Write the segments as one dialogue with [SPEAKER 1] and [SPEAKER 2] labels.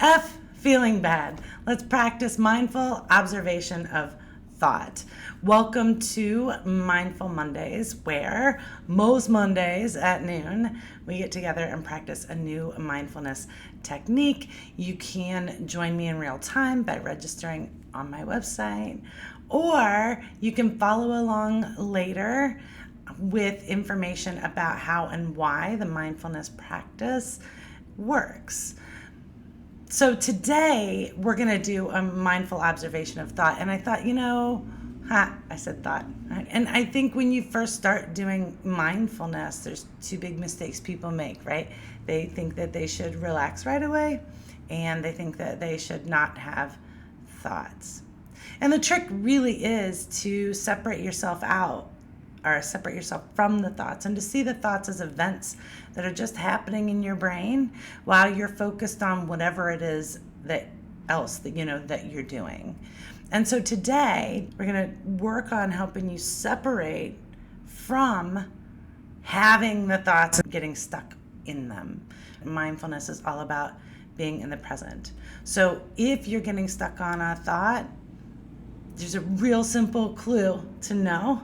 [SPEAKER 1] F, feeling bad. Let's practice mindful observation of thought. Welcome to Mindful Mondays, where most Mondays at noon we get together and practice a new mindfulness technique. You can join me in real time by registering on my website, or you can follow along later with information about how and why the mindfulness practice works. So today we're going to do a mindful observation of thought. And I thought, I said thought. Right? And I think when you first start doing mindfulness, there's two big mistakes people make, right? They think that they should relax right away, and they think that they should not have thoughts. And the trick really is to separate yourself out, or separate yourself from the thoughts, and to see the thoughts as events that are just happening in your brain while you're focused on whatever it is that you're doing. And so today we're going to work on helping you separate from having the thoughts and getting stuck in them. Mindfulness is all about being in the present. So if you're getting stuck on a thought, there's a real simple clue to know.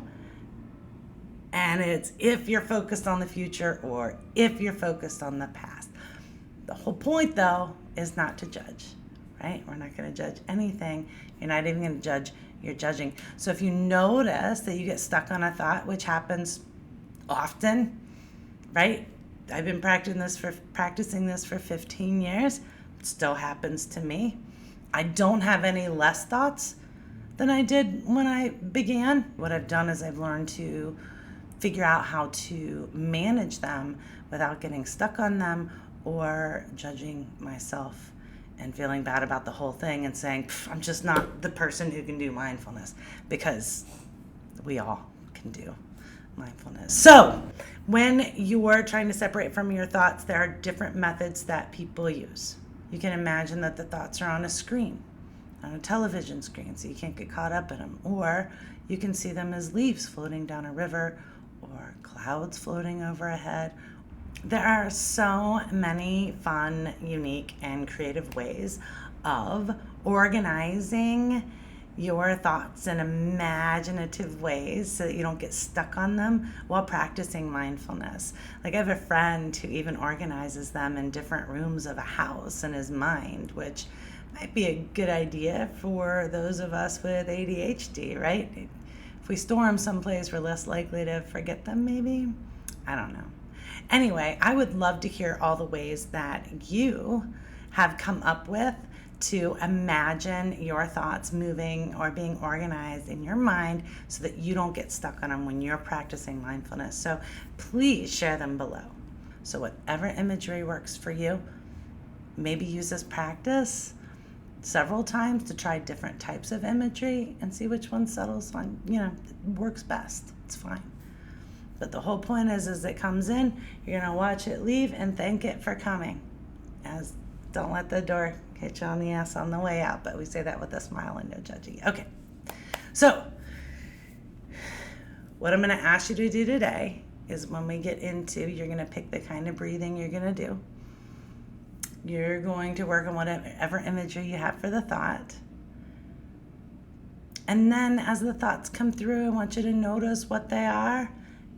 [SPEAKER 1] And it's if you're focused on the future or if you're focused on the past. The whole point, though, is not to judge, right? We're not going to judge anything. You're not even going to judge. You're judging. So if you notice that you get stuck on a thought, which happens often, right? I've been practicing this for 15 years. It still happens to me. I don't have any less thoughts than I did when I began. What I've done is I've learned to figure out how to manage them without getting stuck on them or judging myself and feeling bad about the whole thing and saying, I'm just not the person who can do mindfulness, because we all can do mindfulness. So when you're trying to separate from your thoughts, there are different methods that people use. You can imagine that the thoughts are on a screen, on a television screen, so you can't get caught up in them. Or you can see them as leaves floating down a river, or clouds floating overhead. There are so many fun, unique, and creative ways of organizing your thoughts in imaginative ways so that you don't get stuck on them while practicing mindfulness. Like, I have a friend who even organizes them in different rooms of a house in his mind, which might be a good idea for those of us with ADHD, right? If we store them someplace, we're less likely to forget them, maybe? I don't know. Anyway, I would love to hear all the ways that you have come up with to imagine your thoughts moving or being organized in your mind so that you don't get stuck on them when you're practicing mindfulness. So please share them below. So whatever imagery works for you, maybe use this practice several times to try different types of imagery and see which one settles on, works best. It's fine. But the whole point is it comes in, you're going to watch it leave and thank it for coming. Don't let the door hit you on the ass on the way out, but we say that with a smile and no judging. Okay. So what I'm going to ask you to do today is, when we get into, you're going to pick the kind of breathing you're going to do. You're going to work on whatever imagery you have for the thought. And then as the thoughts come through, I want you to notice what they are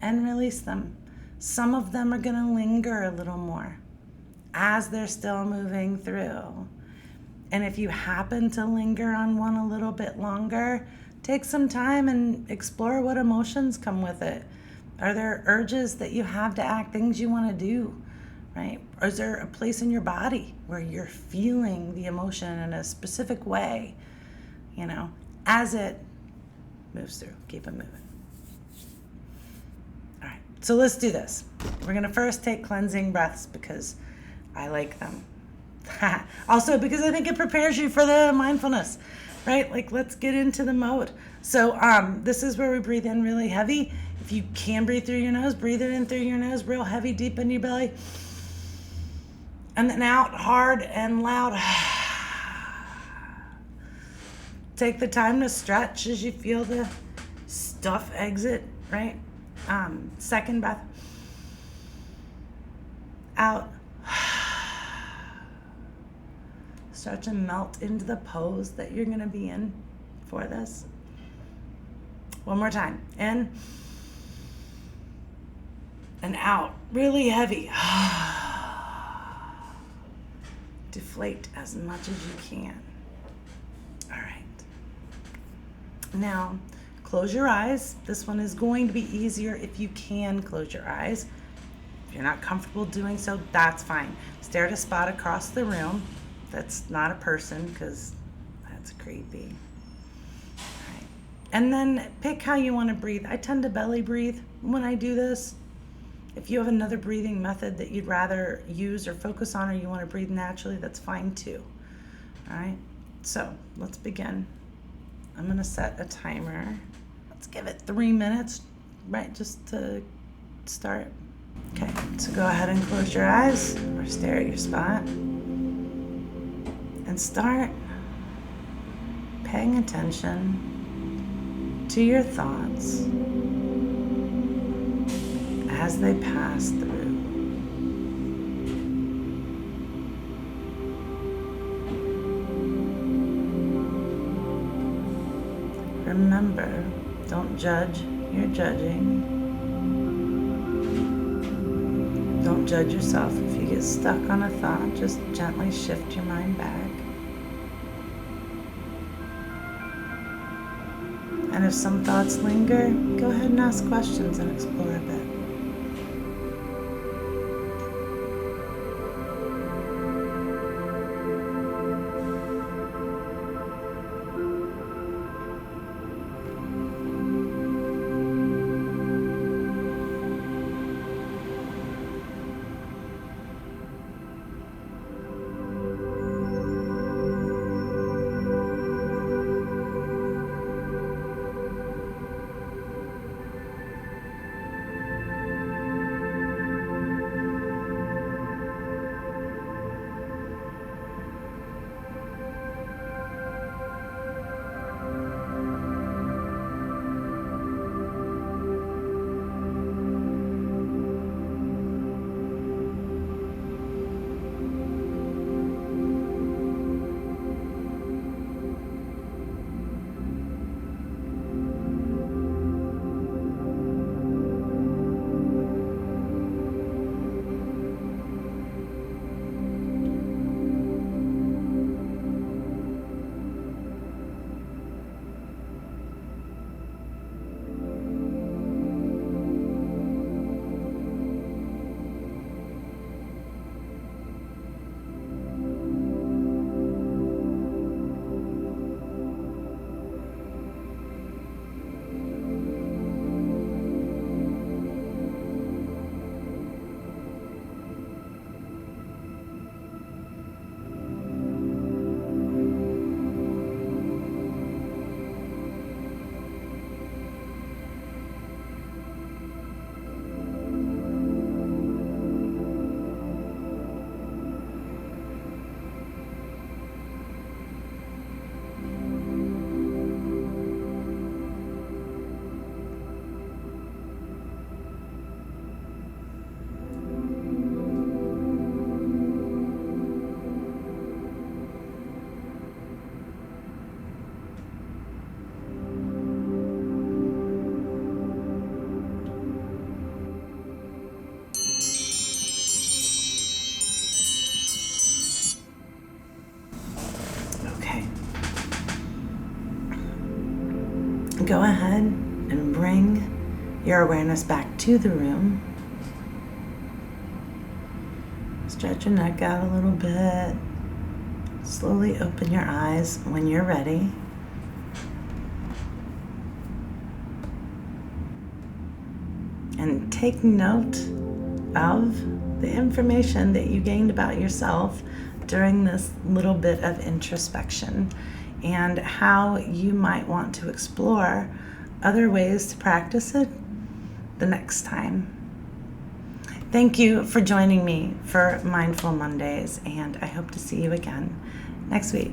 [SPEAKER 1] and release them. Some of them are going to linger a little more as they're still moving through. And if you happen to linger on one a little bit longer, take some time and explore what emotions come with it. Are there urges that you have to act, things you want to do? Right? Or is there a place in your body where you're feeling the emotion in a specific way, as it moves through? Keep it moving. All right, so let's do this. We're going to first take cleansing breaths because I like them. Also, because I think it prepares you for the mindfulness, right? Like, let's get into the mode. So this is where we breathe in really heavy. If you can breathe through your nose, breathe it in through your nose, real heavy, deep in your belly. And then out hard and loud. Take the time to stretch as you feel the stuff exit, right? Second breath. Out. Start to melt into the pose that you're going to be in for this. One more time. In and out. Really heavy. Deflate as much as you can. All right. Now, close your eyes. This one is going to be easier if you can close your eyes. If you're not comfortable doing so, that's fine. Stare at a spot across the room. That's not a person, because that's creepy. All right. And then pick how you want to breathe. I tend to belly breathe when I do this. If you have another breathing method that you'd rather use or focus on, or you want to breathe naturally, that's fine too. All right, so let's begin. I'm going to set a timer. Let's give it 3 minutes, right, just to start. Okay, so go ahead and close your eyes or stare at your spot and start paying attention to your thoughts as they pass through. Remember, don't judge, you're judging. Don't judge yourself. If you get stuck on a thought, just gently shift your mind back. And if some thoughts linger, go ahead and ask questions and explore a bit. Go ahead and bring your awareness back to the room. Stretch your neck out a little bit. Slowly open your eyes when you're ready. And take note of the information that you gained about yourself during this little bit of introspection, and how you might want to explore other ways to practice it the next time. Thank you for joining me for Mindful Mondays, and I hope to see you again next week.